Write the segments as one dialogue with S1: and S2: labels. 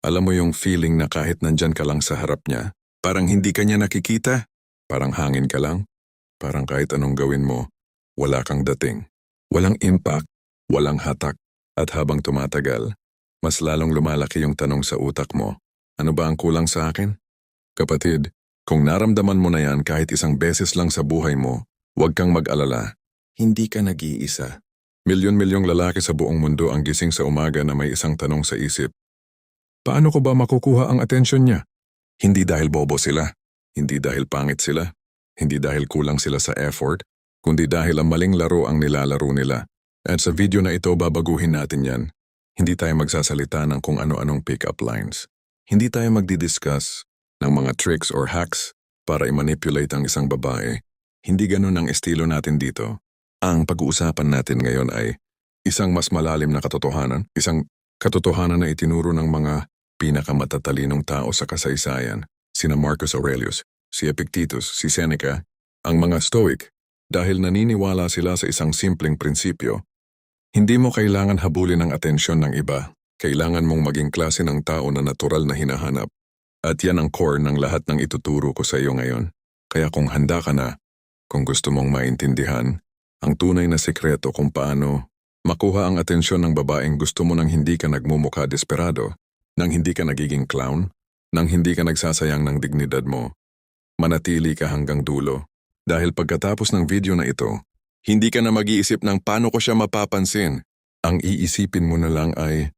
S1: Alam mo yung feeling na kahit nandyan ka lang sa harap niya, parang hindi ka niya nakikita, parang hangin ka lang, parang kahit anong gawin mo, wala kang dating. Walang impact, walang hatak, at habang tumatagal, mas lalong lumalaki yung tanong sa utak mo, ano ba ang kulang sa akin? Kapatid, kung naramdaman mo na yan kahit isang beses lang sa buhay mo, huwag kang mag-alala. Hindi ka nag-iisa. Milyon-milyong lalaki sa buong mundo ang gising sa umaga na may isang tanong sa isip. Paano ko ba makukuha ang atensyon niya? Hindi dahil bobo sila, hindi dahil pangit sila, hindi dahil kulang sila sa effort, kundi dahil ang maling laro ang nilalaro nila. At sa video na ito babaguhin natin yan. Hindi tayo magsasalita ng kung ano-anong pick-up lines. Hindi tayo magdidiscuss ng mga tricks or hacks para i-manipulate ang isang babae. Hindi ganun ang estilo natin dito. Ang pag-uusapan natin ngayon ay isang mas malalim na katotohanan, isang katotohanan na itinuro ng mga pinakamatalinong tao sa kasaysayan, sina Marcus Aurelius, si Epictetus, si Seneca, ang mga Stoic, dahil naniniwala sila sa isang simpleng prinsipyo. Hindi mo kailangan habulin ang atensyon ng iba, kailangan mong maging klase ng tao na natural na hinahanap. At yan ang core ng lahat ng ituturo ko sa iyo ngayon. Kaya kung handa ka na, kung gusto mong maintindihan, ang tunay na sekreto kung paano makuha ang atensyon ng babaeng gusto mo nang hindi ka nagmumukha desperado, nang hindi ka nagiging clown, nang hindi ka nagsasayang ng dignidad mo. Manatili ka hanggang dulo. Dahil pagkatapos ng video na ito, hindi ka na mag-iisip ng paano ko siya mapapansin. Ang iisipin mo na lang ay,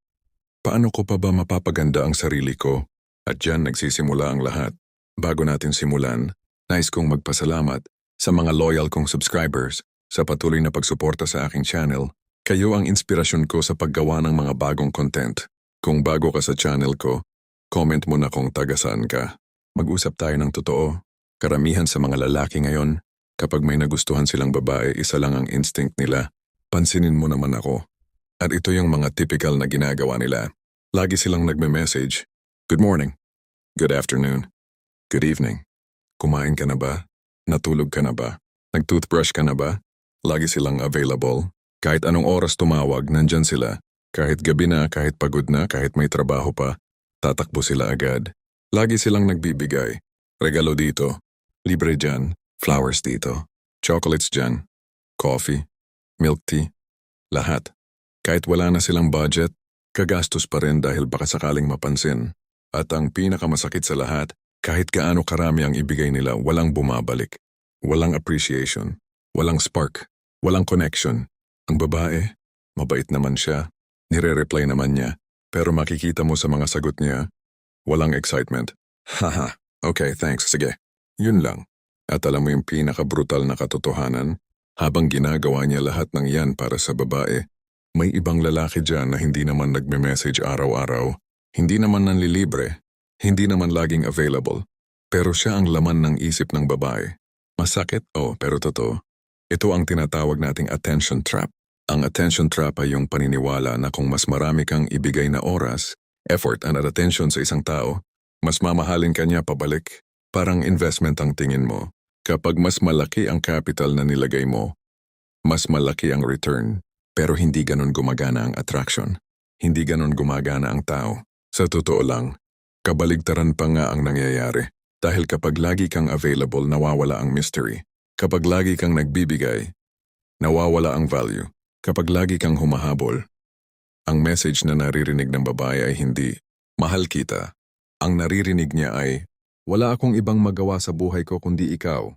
S1: paano ko pa ba mapapaganda ang sarili ko? At dyan nagsisimula ang lahat. Bago natin simulan, nais kong magpasalamat sa mga loyal kong subscribers sa patuloy na pagsuporta sa aking channel. Kayo ang inspirasyon ko sa paggawa ng mga bagong content. Kung bago ka sa channel ko, comment mo na kung taga-saan ka. Mag-usap tayo ng totoo. Karamihan sa mga lalaki ngayon, kapag may nagustuhan silang babae, isa lang ang instinct nila. Pansinin mo naman ako. At ito yung mga typical na ginagawa nila. Lagi silang nagme-message. Good morning. Good afternoon. Good evening. Kumain ka na ba? Natulog ka na ba? Nag-toothbrush ka na ba? Lagi silang available. Kahit anong oras tumawag, nandyan sila. Kahit gabi na, kahit pagod na, kahit may trabaho pa, tatakbo sila agad. Lagi silang nagbibigay. Regalo dito, libre dyan, flowers dito, chocolates dyan, coffee, milk tea, lahat. Kahit wala na silang budget, kagastos pa rin dahil baka sakaling mapansin. At ang pinakamasakit sa lahat, kahit gaano karami ang ibigay nila, walang bumabalik. Walang appreciation, walang spark, walang connection. Ang babae, mabait naman siya. Nire-reply naman niya, pero makikita mo sa mga sagot niya, walang excitement. Haha, okay, thanks, sige. Yun lang. At alam mo yung pinaka-brutal na katotohanan, habang ginagawa niya lahat ng yan para sa babae, may ibang lalaki dyan na hindi naman nagme-message araw-araw, hindi naman nanlilibre, hindi naman laging available, pero siya ang laman ng isip ng babae. Masakit, pero totoo. Ito ang tinatawag nating attention trap. Ang attention trap ay yung paniniwala na kung mas marami kang ibigay na oras, effort at attention sa isang tao, mas mamahalin ka niya pabalik. Parang investment ang tingin mo. Kapag mas malaki ang capital na nilagay mo, mas malaki ang return. Pero hindi ganon gumagana ang attraction. Hindi ganon gumagana ang tao. Sa totoo lang, kabaligtaran pa nga ang nangyayari. Dahil kapag lagi kang available, nawawala ang mystery. Kapag lagi kang nagbibigay, nawawala ang value. Kapag lagi kang humahabol, ang message na naririnig ng babae ay hindi, mahal kita. Ang naririnig niya ay, wala akong ibang magawa sa buhay ko kundi ikaw.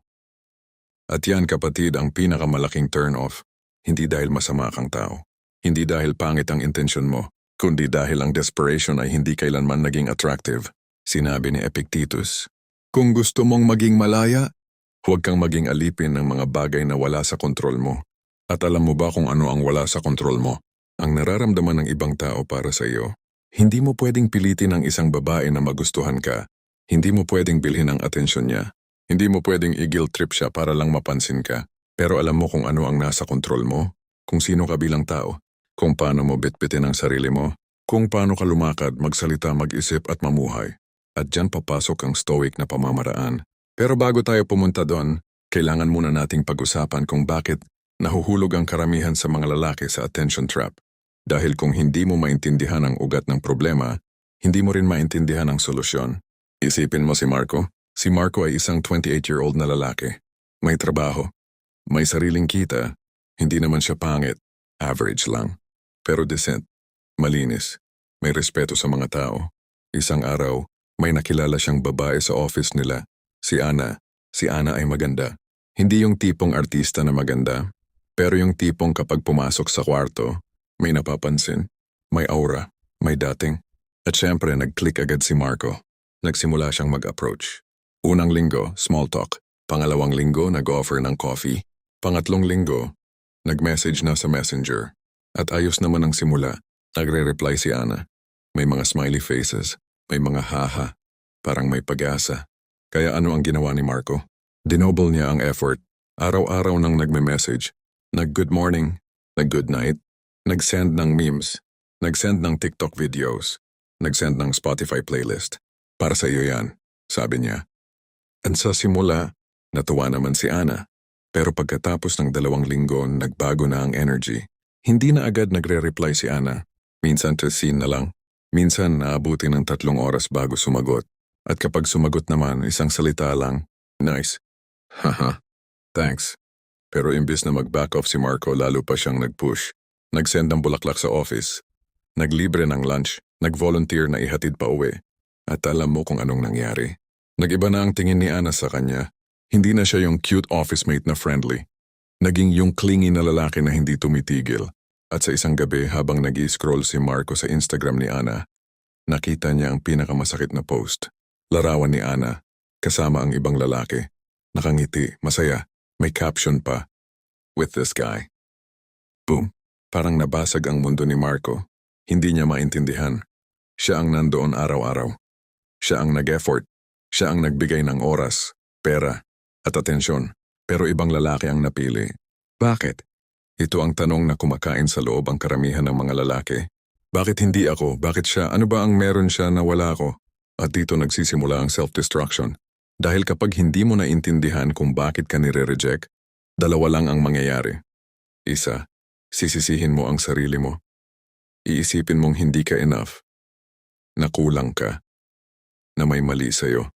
S1: At yan kapatid ang pinakamalaking turn-off, hindi dahil masama kang tao, hindi dahil pangit ang intensyon mo, kundi dahil ang desperation ay hindi kailanman naging attractive. Sinabi ni Epictetus, kung gusto mong maging malaya, huwag kang maging alipin ng mga bagay na wala sa kontrol mo. At alam mo ba kung ano ang wala sa kontrol mo? Ang nararamdaman ng ibang tao para sa iyo. Hindi mo pwedeng pilitin ang isang babae na magustuhan ka. Hindi mo pwedeng bilhin ang atensyon niya. Hindi mo pwedeng i-guilt trip siya para lang mapansin ka. Pero alam mo kung ano ang nasa kontrol mo? Kung sino ka bilang tao? Kung paano mo bitbitin ang sarili mo? Kung paano ka lumakad, magsalita, mag-isip at mamuhay? At dyan papasok ang stoic na pamamaraan. Pero bago tayo pumunta doon, kailangan muna nating pag-usapan kung bakit nahuhulog ang karamihan sa mga lalaki sa attention trap. Dahil kung hindi mo maintindihan ang ugat ng problema, Hindi mo rin maintindihan ang solusyon. Isipin mo si Marco. Si Marco ay isang 28-year-old na lalaki. May trabaho. May sariling kita. Hindi naman siya pangit. Average lang. Pero decent. Malinis. May respeto sa mga tao. Isang araw, may nakilala siyang babae sa office nila. Si Ana. Si Ana ay maganda. Hindi yung tipong artista na maganda, pero yung tipong kapag pumasok sa kwarto, may napapansin, may aura, may dating. At syempre, nag-click agad si Marco. Nagsimula siyang mag-approach. Unang linggo, small talk. Pangalawang linggo, nag-offer ng coffee. Pangatlong linggo, nag-message na sa messenger. At ayos naman ang simula. Nagre-reply si Ana. May mga smiley faces, may mga haha, parang may pag-asa. Kaya ano ang ginawa ni Marco? Dinoble niya ang effort. Araw-araw nang nagme-message. Nag-good morning, nag-good night, nag-send ng memes, nag-send ng TikTok videos, nag-send ng Spotify playlist. Para sa iyo yan, sabi niya. At sa simula, natuwa naman si Ana. Pero pagkatapos ng 2 linggo, nagbago na ang energy. Hindi na agad nagre-reply si Ana. Minsan to scene na lang. Minsan naabuti ng 3 oras bago sumagot. At kapag sumagot naman, isang salita lang. Nice. Haha. Thanks. Pero imbis na mag-back off si Marco, lalo pa siyang nag-push. Nag-send ng bulaklak sa office. Naglibre ng lunch. Nag-volunteer na ihatid pa uwi. At alam mo kung anong nangyari. Nag-iba na ang tingin ni Ana sa kanya. Hindi na siya yung cute office mate na friendly. Naging yung clingy na lalaki na hindi tumitigil. At sa isang gabi habang nag-i-scroll si Marco sa Instagram ni Ana, nakita niya ang pinakamasakit na post. Larawan ni Ana, kasama ang ibang lalaki. Nakangiti, masaya, may caption pa. With this guy. Boom. Parang nabasag ang mundo ni Marco. Hindi niya maintindihan. Siya ang nandoon araw-araw. Siya ang nag-effort. Siya ang nagbigay ng oras, pera, at atensyon. Pero ibang lalaki ang napili. Bakit? Ito ang tanong na kumakain sa loob ang karamihan ng mga lalaki. Bakit hindi ako? Bakit siya? Ano ba ang meron siya na wala ako? At dito nagsisimula ang self-destruction. Dahil kapag hindi mo naintindihan kung bakit ka nire-reject, 2 lang ang mangyayari. Isa, sisisihin mo ang sarili mo. Iisipin mong hindi ka enough. Na kulang ka. Na may mali sa'yo.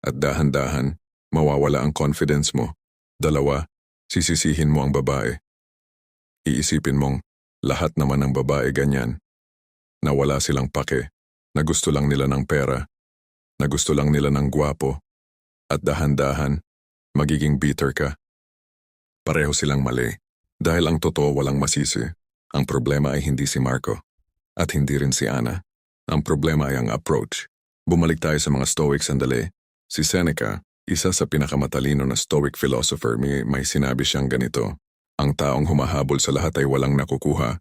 S1: At dahan-dahan, mawawala ang confidence mo. 2, sisisihin mo ang babae. Iisipin mong, lahat naman ng babae ganyan. Na wala silang pake, na gusto lang nila ng pera, na gusto lang nila ng gwapo. At dahan-dahan, magiging bitter ka. Pareho silang mali. Dahil ang totoo walang masisi. Ang problema ay hindi si Marco. At hindi rin si Ana. Ang problema ay ang approach. Bumalik tayo sa mga Stoics sandali. Si Seneca, isa sa pinakamatalino na Stoic philosopher, may sinabi siyang ganito. Ang taong humahabol sa lahat ay walang nakukuha.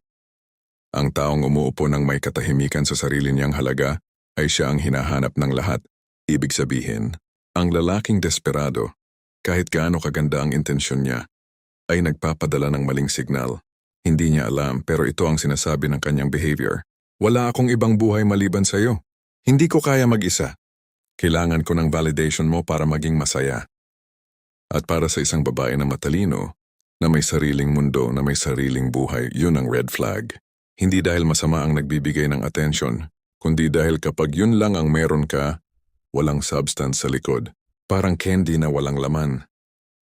S1: Ang taong umuupo ng may katahimikan sa sarili niyang halaga ay siya ang hinahanap ng lahat. Ibig sabihin, ang lalaking desperado, kahit gaano kaganda ang intensyon niya, ay nagpapadala ng maling signal. Hindi niya alam pero ito ang sinasabi ng kanyang behavior. Wala akong ibang buhay maliban sa'yo. Hindi ko kaya mag-isa. Kailangan ko ng validation mo para maging masaya. At para sa isang babae na matalino, na may sariling mundo, na may sariling buhay, yun ang red flag. Hindi dahil masama ang nagbibigay ng attention, kundi dahil kapag yun lang ang meron ka, walang substance sa likod. Parang candy na walang laman.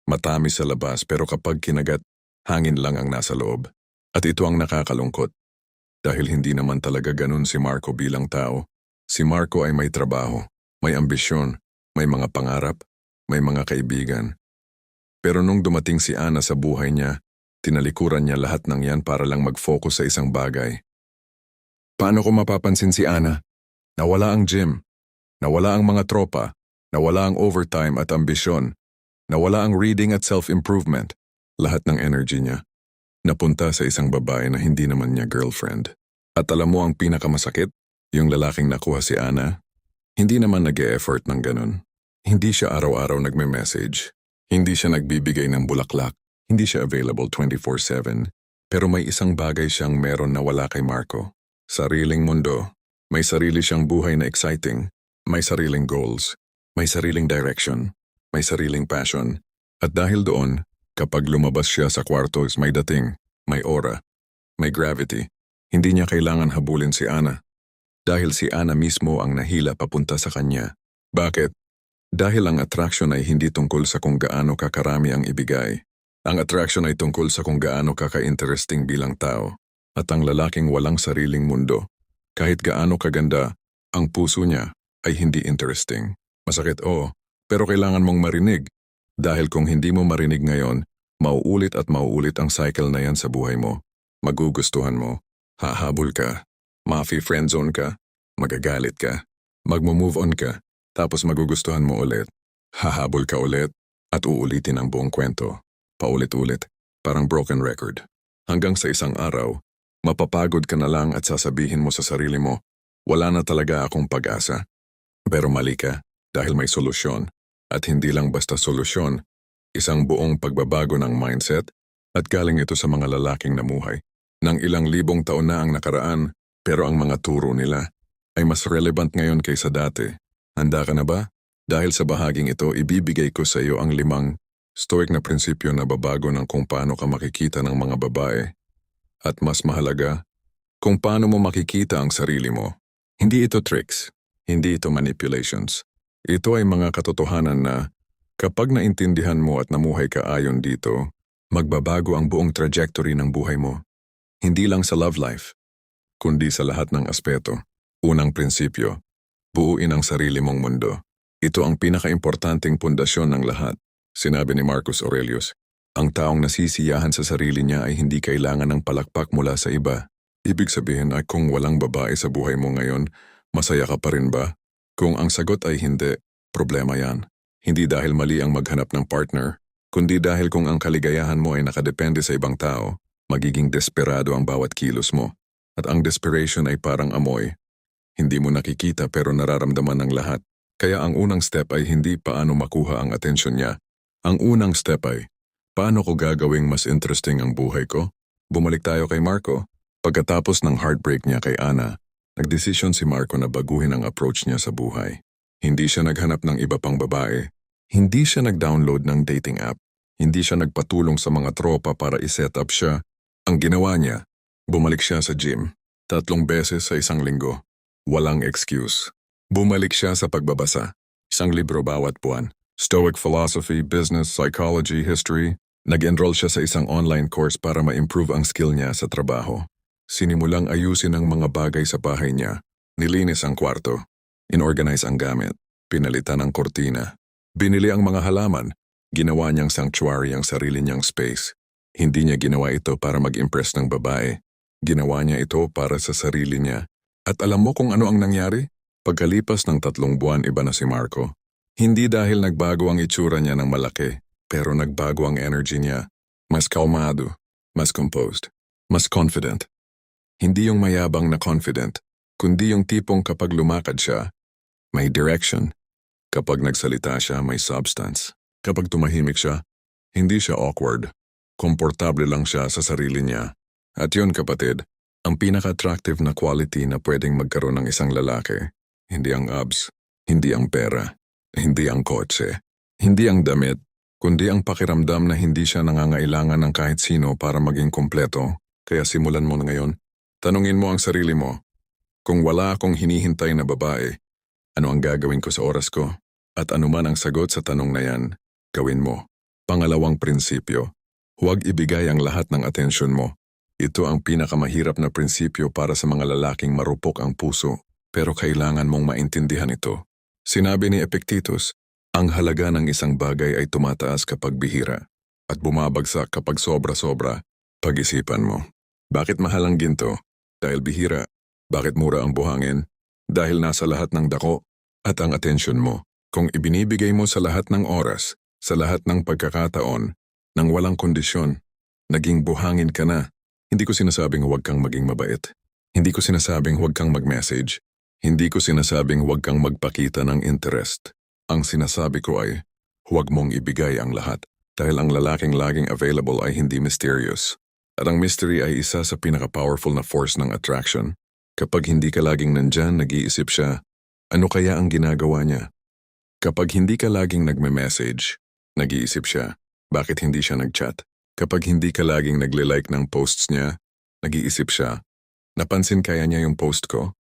S1: Matamis sa labas pero kapag kinagat, hangin lang ang nasa loob. At ito ang nakakalungkot. Dahil hindi naman talaga ganun si Marco bilang tao. Si Marco ay may trabaho, may ambisyon, may mga pangarap, may mga kaibigan. Pero nung dumating si Ana sa buhay niya, tinalikuran niya lahat ng yan para lang mag-focus sa isang bagay. Paano ko mapapansin si Ana? Nawala ang gym, nawala ang mga tropa, nawala ang overtime at ambisyon, nawala ang reading at self-improvement. Lahat ng energy niya napunta sa isang babae na hindi naman niya girlfriend. At alam mo ang pinakamasakit? Yung lalaking nakuha si Ana, hindi naman nag-e-effort ng ganun. Hindi siya araw-araw nagme-message. Hindi siya nagbibigay ng bulaklak. Hindi siya available 24/7. Pero may isang bagay siyang meron na wala kay Marco. Sariling mundo. May sarili siyang buhay na exciting. May sariling goals. May sariling direction. May sariling passion. At dahil doon, kapag lumabas siya sa kwarto is may dating, may aura, may gravity. Hindi niya kailangan habulin si Ana. Dahil si Ana mismo ang nahila papunta sa kanya. Bakit? Dahil ang attraction ay hindi tungkol sa kung gaano kakarami ang ibigay. Ang attraction ay tungkol sa kung gaano kaka-interesting bilang tao. At ang lalaking walang sariling mundo, kahit gaano kaganda, ang puso niya ay hindi interesting. Masakit oo, pero kailangan mong marinig. Dahil kung hindi mo marinig ngayon, mauulit at mauulit ang cycle na yan sa buhay mo. Magugustuhan mo, hahabol ka, ma-friendzone ka, magagalit ka, magmo-move on ka, tapos magugustuhan mo ulit. Hahabol ka ulit at uulitin ang buong kwento. Paulit-ulit, parang broken record. Hanggang sa isang araw, mapapagod ka na lang at sasabihin mo sa sarili mo, wala na talaga akong pag-asa. Pero mali ka dahil may solusyon. At hindi lang basta solusyon, isang buong pagbabago ng mindset at galing ito sa mga lalaking namuhay. Nang ilang libong taon na ang nakaraan, pero ang mga turo nila ay mas relevant ngayon kaysa dati. Handa ka na ba? Dahil sa bahaging ito, ibibigay ko sa iyo ang 5 stoic na prinsipyo na babago ng kung paano ka makikita ng mga babae. At mas mahalaga, kung paano mo makikita ang sarili mo. Hindi ito tricks, hindi ito manipulations. Ito ay mga katotohanan na kapag naintindihan mo at namuhay ka ayon dito, magbabago ang buong trajectory ng buhay mo. Hindi lang sa love life, kundi sa lahat ng aspeto. Unang prinsipyo, buuin ang sarili mong mundo. Ito ang pinakaimportanteng pundasyon ng lahat. Sinabi ni Marcus Aurelius, ang taong nasisiyahan sa sarili niya ay hindi kailangan ng palakpak mula sa iba. Ibig sabihin ay kung walang babae sa buhay mo ngayon, masaya ka pa rin ba? Kung ang sagot ay hindi, problema yan. Hindi dahil mali ang maghanap ng partner, kundi dahil kung ang kaligayahan mo ay nakadepende sa ibang tao, magiging desperado ang bawat kilos mo. At ang desperation ay parang amoy. Hindi mo nakikita pero nararamdaman ng lahat. Kaya ang unang step ay hindi paano makuha ang atensyon niya. Ang unang step ay, paano ko gagawing mas interesting ang buhay ko? Bumalik tayo kay Marco. Pagkatapos ng heartbreak niya kay Ana, nagdesisyon si Marco na baguhin ang approach niya sa buhay. Hindi siya naghanap ng iba pang babae. Hindi siya nag-download ng dating app. Hindi siya nagpatulong sa mga tropa para i-set up siya. Ang ginawa niya, bumalik siya sa gym. 3 beses sa isang linggo. Walang excuse. Bumalik siya sa pagbabasa. 1 libro bawat buwan. Stoic philosophy, business, psychology, history. Nag-enroll siya sa isang online course para ma-improve ang skill niya sa trabaho. Sinimulang ayusin ang mga bagay sa bahay niya. Nilinis ang kwarto. Inorganize ang gamit. Pinalitan ang kortina. Binili ang mga halaman. Ginawa niyang sanctuary ang sarili niyang space. Hindi niya ginawa ito para mag-impress ng babae. Ginawa niya ito para sa sarili niya. At alam mo kung ano ang nangyari? Pagkalipas ng 3 buwan, iba na si Marco. Hindi dahil nagbago ang itsura niya ng malaki, pero nagbago ang energy niya. Mas kalmado, mas composed, mas confident. Hindi yung mayabang na confident, kundi yung tipong kapag lumakad siya, may direction. Kapag nagsalita siya, may substance. Kapag tumahimik siya, hindi siya awkward. Komportable lang siya sa sarili niya. At yun kapatid, ang pinaka-attractive na quality na pwedeng magkaroon ng isang lalaki. Hindi ang abs, hindi ang pera, hindi ang kotse, hindi ang damit, kundi ang pakiramdam na hindi siya nangangailangan ng kahit sino para maging kompleto. Kaya simulan mo na ngayon. Tanungin mo ang sarili mo, kung wala akong hinihintay na babae, ano ang gagawin ko sa oras ko? At anuman ang sagot sa tanong na yan, gawin mo. Pangalawang prinsipyo, huwag ibigay ang lahat ng atensyon mo. Ito ang pinakamahirap na prinsipyo para sa mga lalaking marupok ang puso, pero kailangan mong maintindihan ito. Sinabi ni Epictetus, ang halaga ng isang bagay ay tumataas kapag bihira, at bumabagsak kapag sobra-sobra. Pag-isipan mo, bakit mahal ang ginto? Dahil bihira. Bakit mura ang buhangin? Dahil nasa lahat ng dako at ang atensyon mo. Kung ibinibigay mo sa lahat ng oras, sa lahat ng pagkakataon, nang walang kondisyon, naging buhangin ka na. Hindi ko sinasabing huwag kang maging mabait. Hindi ko sinasabing huwag kang mag-message. Hindi ko sinasabing huwag kang magpakita ng interest. Ang sinasabi ko ay, huwag mong ibigay ang lahat. Dahil ang lalaking laging available ay hindi mysterious. At ang mystery ay isa sa pinaka-powerful na force ng attraction. Kapag hindi ka laging nandyan, nag-iisip siya, ano kaya ang ginagawa niya? Kapag hindi ka laging nagme-message, nag-iisip siya, bakit hindi siya nag-chat? Kapag hindi ka laging nagle-like ng posts niya, nag-iisip siya, napansin kaya niya yung post ko?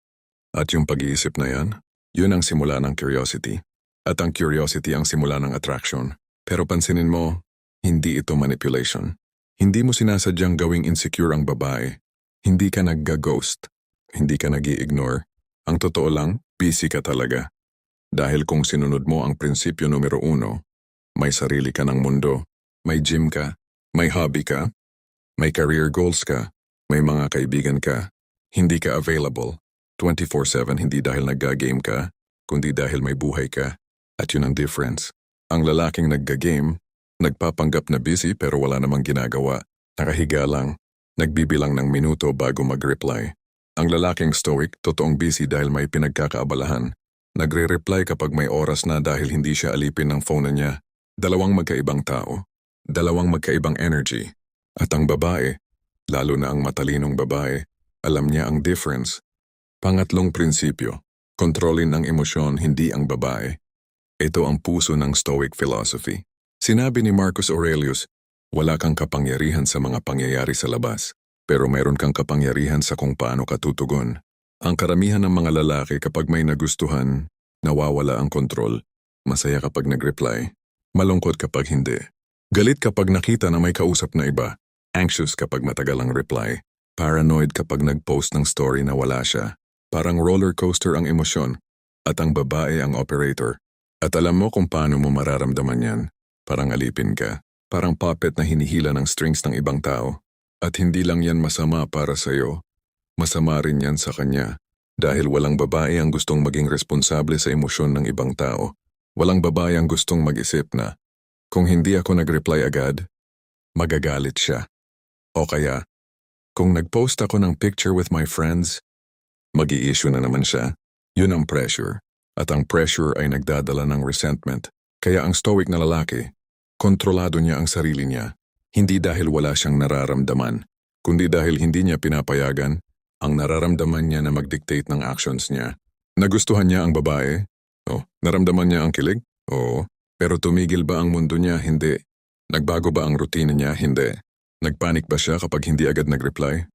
S1: At yung pag-iisip na yan, yun ang simula ng curiosity. At ang curiosity ang simula ng attraction. Pero pansinin mo, hindi ito manipulation. Hindi mo sinasadyang gawing insecure ang babae. Hindi ka nagga-ghost. Hindi ka nag-i-ignore. Ang totoo lang, busy ka talaga. Dahil kung sinunod mo ang prinsipyo numero 1, may sarili ka ng mundo, may gym ka, may hobby ka, may career goals ka, may mga kaibigan ka, hindi ka available, 24/7 hindi dahil nagga-game ka, kundi dahil may buhay ka. At yun ang difference. Ang lalaking nagga-game, nagpapanggap na busy pero wala namang ginagawa, nakahiga lang, nagbibilang ng minuto bago mag-reply. Ang lalaking stoic, totoong busy dahil may pinagkakaabalahan. Nagre-reply kapag may oras na dahil hindi siya alipin ng phone niya. Dalawang magkaibang tao, dalawang magkaibang energy. At ang babae, lalo na ang matalinong babae, alam niya ang difference. Pangatlong prinsipyo, kontrolin ang emosyon, hindi ang babae. Ito ang puso ng Stoic philosophy. Sinabi ni Marcus Aurelius, wala kang kapangyarihan sa mga pangyayari sa labas, pero mayroon kang kapangyarihan sa kung paano ka tutugon. Ang karamihan ng mga lalaki kapag may nagustuhan, nawawala ang kontrol. Masaya kapag nag-reply, malungkot kapag hindi. Galit kapag nakita na may kausap na iba, anxious kapag matagal ang reply, paranoid kapag nag-post ng story na wala siya. Parang roller coaster ang emosyon, at ang babae ang operator. At alam mo kung paano mo mararamdaman yan. Parang alipin ka, parang puppet na hinihila ng strings ng ibang tao. At hindi lang yan masama para sa'yo. Masama rin yan sa kanya. Dahil walang babae ang gustong maging responsable sa emosyon ng ibang tao. Walang babae ang gustong mag-isip na, kung hindi ako nag-reply agad, magagalit siya. O kaya, kung nag-post ako ng picture with my friends, mag-i-issue na naman siya. Yun ang pressure. At ang pressure ay nagdadala ng resentment. Kaya ang stoic na lalaki, kontrolado niya ang sarili niya. Hindi dahil wala siyang nararamdaman, kundi dahil hindi niya pinapayagan ang nararamdaman niya na mag-dictate ng actions niya. Nagustuhan niya ang babae? O, naramdaman niya ang kilig? Oo. Pero tumigil ba ang mundo niya? Hindi. Nagbago ba ang routine niya? Hindi. Nagpanik ba siya kapag hindi agad nag-reply?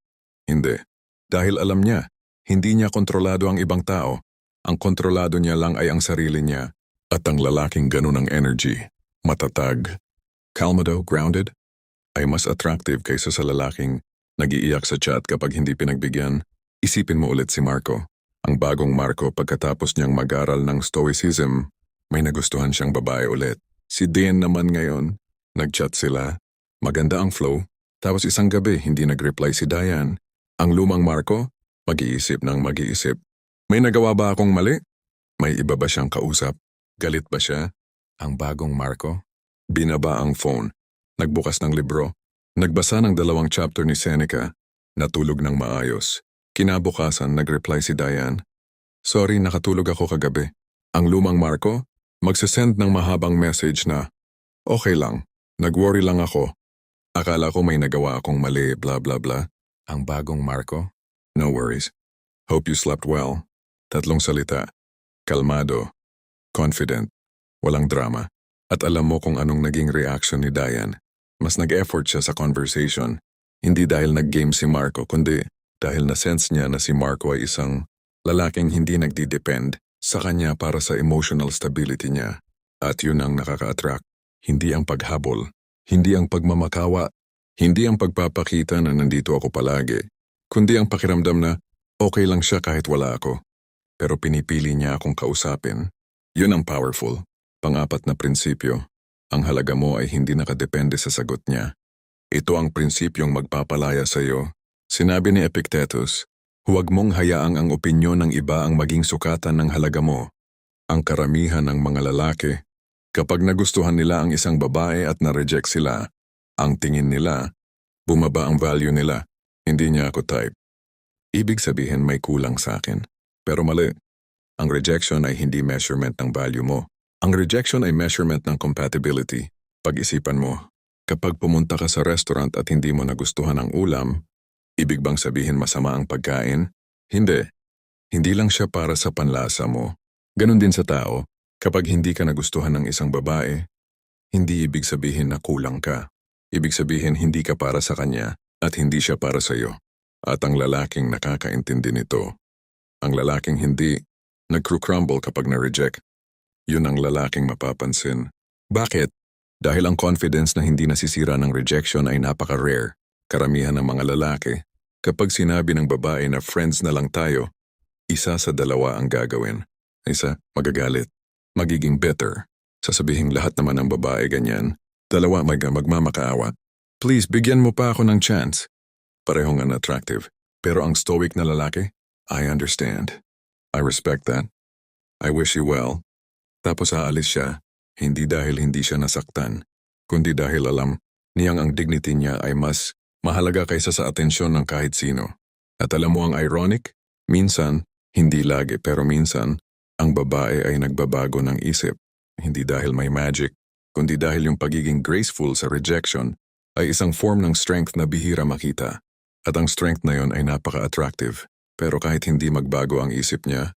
S1: Hindi. Dahil alam niya, hindi niya kontrolado ang ibang tao. Ang kontrolado niya lang ay ang sarili niya. At ang lalaking ganun ang energy, matatag, calmado, grounded, ay mas attractive kaysa sa lalaking nag-iiyak sa chat kapag hindi pinagbigyan. Isipin mo ulit si Marco. Ang bagong Marco pagkatapos niyang mag-aral ng Stoicism, may nagustuhan siyang babae ulit. Si Dean naman ngayon, nag-chat sila, maganda ang flow, tapos isang gabi hindi nag-reply si Diane. Ang lumang Marco, mag-iisip ng mag-iisip. May nagawa ba akong mali? May iba ba siyang kausap? Galit ba siya? Ang bagong Marco, binaba ang phone, nagbukas ng libro, nagbasa ng 2 chapter ni Seneca, natulog ng maayos. Kinabukasan nag-reply si Diane. Sorry, nakatulog ako kagabi. Ang lumang Marco, magsasend ng mahabang message na, okay lang, nag-worry lang ako. Akala ko may nagawa akong mali, blah blah blah. Ang bagong Marco, no worries. Hope you slept well. 3 salita, kalmado, confident, walang drama. At alam mo kung anong naging reaction ni Diane. Mas nag-effort siya sa conversation. Hindi dahil nag-game si Marco, kundi dahil na-sense niya na si Marco ay isang lalaking hindi nagdi-depend sa kanya para sa emotional stability niya. At yun ang nakaka-attract. Hindi ang paghabol, hindi ang pagmamakawa, hindi ang pagpapakita na nandito ako palagi, kundi ang pakiramdam na okay lang siya kahit wala ako. Pero pinipili niya akong kausapin. Yun ang powerful. Pang-4 na prinsipyo. Ang halaga mo ay hindi nakadepende sa sagot niya. Ito ang prinsipyong magpapalaya sa iyo. Sinabi ni Epictetus, huwag mong hayaang ang opinyon ng iba ang maging sukatan ng halaga mo. Ang karamihan ng mga lalaki, kapag nagustuhan nila ang isang babae at na-reject sila, ang tingin nila, bumaba ang value nila. Hindi niya ako type. Ibig sabihin may kulang sa akin. Pero mali. Ang rejection ay hindi measurement ng value mo. Ang rejection ay measurement ng compatibility. Pag-isipan mo, kapag pumunta ka sa restaurant at hindi mo nagustuhan ang ulam, ibig bang sabihin masama ang pagkain? Hindi. Hindi lang siya para sa panlasa mo. Ganon din sa tao, kapag hindi ka nagustuhan ng isang babae, hindi ibig sabihin na kulang ka. Ibig sabihin hindi ka para sa kanya at hindi siya para sa iyo. At ang lalaking nakakaintindi nito, Ang lalaking hindi nag-crumble kapag na-reject. Yun ang lalaking mapapansin. Bakit? Dahil ang confidence na hindi nasisira ng rejection ay napaka-rare. Karamihan ng mga lalaki, kapag sinabi ng babae na friends na lang tayo, isa sa dalawa ang gagawin. Isa, magagalit. Magiging bitter. Sasabihin lahat naman ng babae ganyan. Dalawa, magmamakaawa. Please, bigyan mo pa ako ng chance. Parehong unattractive. Pero ang stoic na lalaki, I understand. I respect that. I wish you well. Tapos aalis siya, hindi dahil hindi siya nasaktan, kundi dahil alam niyang ang dignity niya ay mas mahalaga kaysa sa atensyon ng kahit sino. At alam mo ang ironic? Minsan, hindi lagi pero minsan, ang babae ay nagbabago ng isip. Hindi dahil may magic, kundi dahil yung pagiging graceful sa rejection ay isang form ng strength na bihira makita. At ang strength na yon ay napaka-attractive. Pero kahit hindi magbago ang isip niya,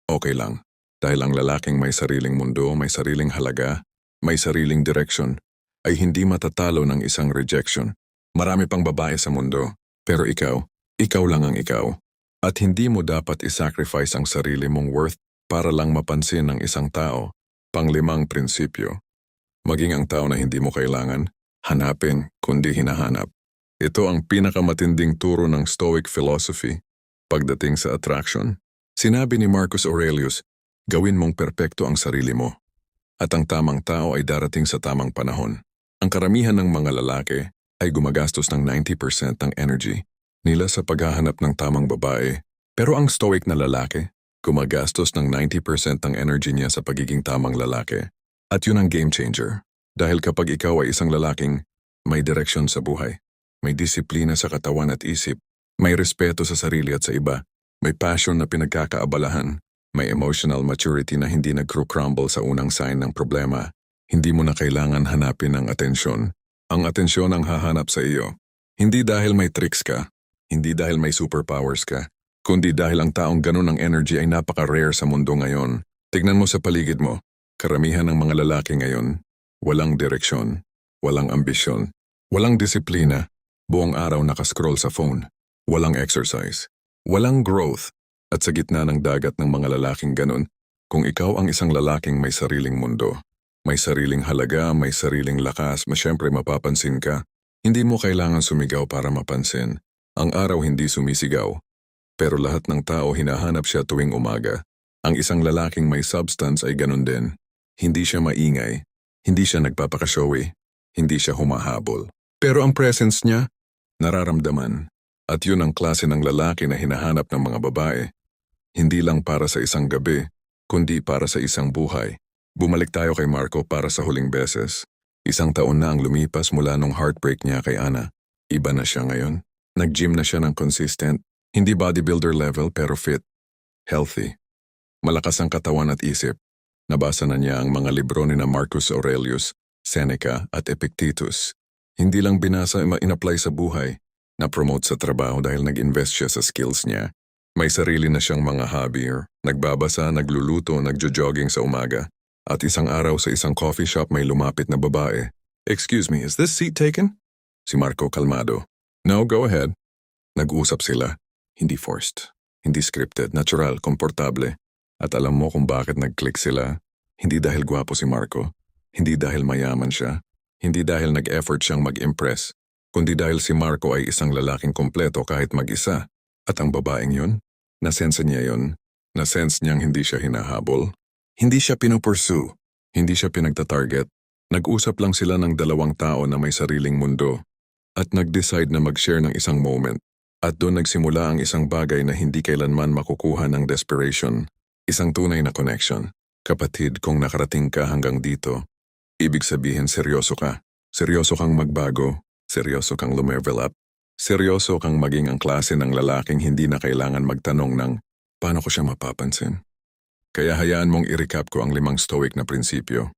S1: okay lang. Dahil ang lalaking may sariling mundo, may sariling halaga, may sariling direction, ay hindi matatalo ng isang rejection. Marami pang babae sa mundo, pero ikaw lang ang ikaw. At hindi mo dapat isacrifice ang sarili mong worth para lang mapansin ng isang tao. Panglimang prinsipyo. Maging ang tao na hindi mo kailangan, hanapin kundi hinahanap. Ito ang pinakamatinding turo ng Stoic philosophy. Pagdating sa attraction, sinabi ni Marcus Aurelius, gawin mong perpekto ang sarili mo. At ang tamang tao ay darating sa tamang panahon. Ang karamihan ng mga lalaki ay gumagastos ng 90% ng energy nila sa paghahanap ng tamang babae. Pero ang stoic na lalaki, gumagastos ng 90% ng energy niya sa pagiging tamang lalaki. At yun ang game changer. Dahil kapag ikaw ay isang lalaking may direksyon sa buhay, may disiplina sa katawan at isip, may respeto sa sarili at sa iba, may passion na pinagkakaabalahan, may emotional maturity na hindi nag-crumble sa unang sign ng problema, hindi mo na kailangan hanapin ang atensyon. Ang atensyon ang hahanap sa iyo. Hindi dahil may tricks ka, hindi dahil may superpowers ka, kundi dahil ang taong ganun ng energy ay napaka-rare sa mundo ngayon. Tignan mo sa paligid mo, karamihan ng mga lalaki ngayon, walang direksyon, walang ambisyon, walang disiplina, buong araw nakascroll sa phone, walang exercise, walang growth. At sa gitna ng dagat ng mga lalaking ganun, kung ikaw ang isang lalaking may sariling mundo, may sariling halaga, may sariling lakas, masyempre mapapansin ka. Hindi mo kailangan sumigaw para mapansin. Ang araw hindi sumisigaw. Pero lahat ng tao hinahanap siya tuwing umaga. Ang isang lalaking may substance ay ganun din. Hindi siya maingay. Hindi siya nagpapakashowy. Hindi siya humahabol. Pero ang presence niya, nararamdaman. At yun ang klase ng lalaki na hinahanap ng mga babae. Hindi lang para sa isang gabi, kundi para sa isang buhay. Bumalik tayo kay Marco para sa huling beses. 1 taon na ang lumipas mula nung heartbreak niya kay Ana. Iba na siya ngayon. Nag-gym na siya ng consistent. Hindi bodybuilder level pero fit. Healthy. Malakas ang katawan at isip. Nabasa na niya ang mga libro ni na Marcus Aurelius, Seneca at Epictetus. Hindi lang binasa, in-apply sa buhay. Na-promote sa trabaho dahil nag-invest siya sa skills niya. May sarili na siyang mga hobby, nagbabasa, nagluluto, nagjo-jogging sa umaga. At isang araw sa isang coffee shop may lumapit na babae. Excuse me, is this seat taken? Si Marco kalmado. No, go ahead. Nag-usap sila. Hindi forced. Hindi scripted, natural, komportable. At alam mo kung bakit nag-click sila? Hindi dahil gwapo si Marco. Hindi dahil mayaman siya. Hindi dahil nag-effort siyang mag-impress. Kundi dahil si Marco ay isang lalaking kompleto kahit mag-isa. At ang babaeng yun? Nasense niya yun. Nasense niyang hindi siya hinahabol. Hindi siya pinupursue. Hindi siya pinagtatarget. Nag-usap lang sila ng dalawang tao na may sariling mundo. At nag-decide na mag-share ng isang moment. At doon nagsimula ang isang bagay na hindi kailanman makukuha ng desperation. Isang tunay na connection. Kapatid, kung nakarating ka hanggang dito, ibig sabihin seryoso ka. Seryoso kang magbago. Seryoso kang lumevel up. Seryoso kang maging ang klase ng lalaking hindi na kailangan magtanong ng paano ko siya mapapansin. Kaya hayaan mong i-recap ko ang 5 stoic na prinsipyo.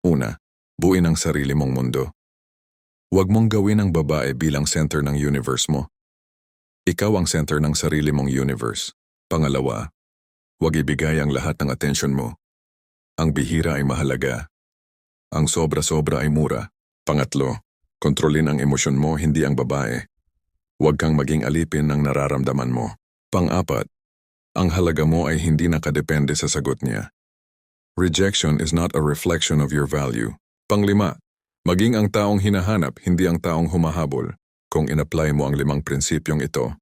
S1: Una, buuin ang sarili mong mundo. Huwag mong gawin ang babae bilang center ng universe mo. Ikaw ang center ng sarili mong universe. Pangalawa, huwag ibigay ang lahat ng atensyon mo. Ang bihira ay mahalaga. Ang sobra-sobra ay mura. Pangatlo, kontrolin ang emosyon mo, hindi ang babae. Huwag kang maging alipin ng nararamdaman mo. Pang-apat, Ang halaga mo ay hindi nakadepende sa sagot niya. Rejection is not a reflection of your value. Panglima, maging ang taong hinahanap, hindi ang taong humahabol. Kung in-apply mo ang 5 prinsipyong ito,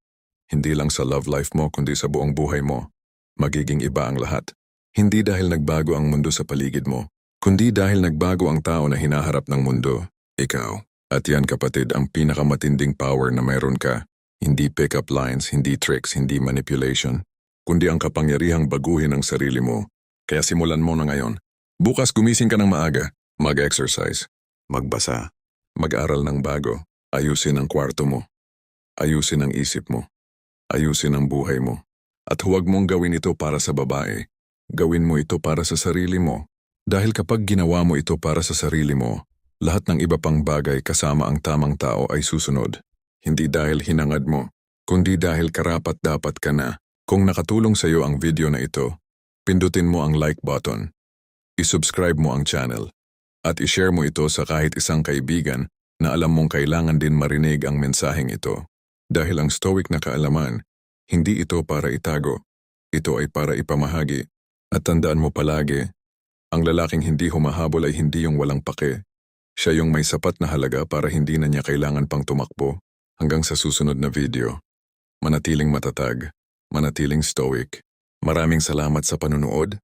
S1: hindi lang sa love life mo kundi sa buong buhay mo, magiging iba ang lahat. Hindi dahil nagbago ang mundo sa paligid mo, kundi dahil nagbago ang tao na hinaharap ng mundo, ikaw. At yan kapatid ang pinakamatinding power na mayroon ka. Hindi pick-up lines, hindi tricks, hindi manipulation, kundi ang kapangyarihang baguhin ang sarili mo. Kaya simulan mo na ngayon. Bukas gumising ka ng maaga, mag-exercise, magbasa, mag-aral ng bago, ayusin ang kwarto mo, ayusin ang isip mo, ayusin ang buhay mo. At huwag mong gawin ito para sa babae, gawin mo ito para sa sarili mo. Dahil kapag ginawa mo ito para sa sarili mo, lahat ng iba pang bagay kasama ang tamang tao ay susunod. Hindi dahil hinangad mo, kundi dahil karapat-dapat ka na. Kung nakatulong sa iyo ang video na ito, pindutin mo ang like button, isubscribe mo ang channel, at ishare mo ito sa kahit isang kaibigan na alam mong kailangan din marinig ang mensaheng ito. Dahil ang stoic na kaalaman, hindi ito para itago, ito ay para ipamahagi. At tandaan mo palagi, ang lalaking hindi humahabol ay hindi yung walang pake. Siya yung may sapat na halaga para hindi na niya kailangan pang tumakbo. Hanggang sa susunod na video, manatiling matatag, manatiling stoic. Maraming salamat sa panunood.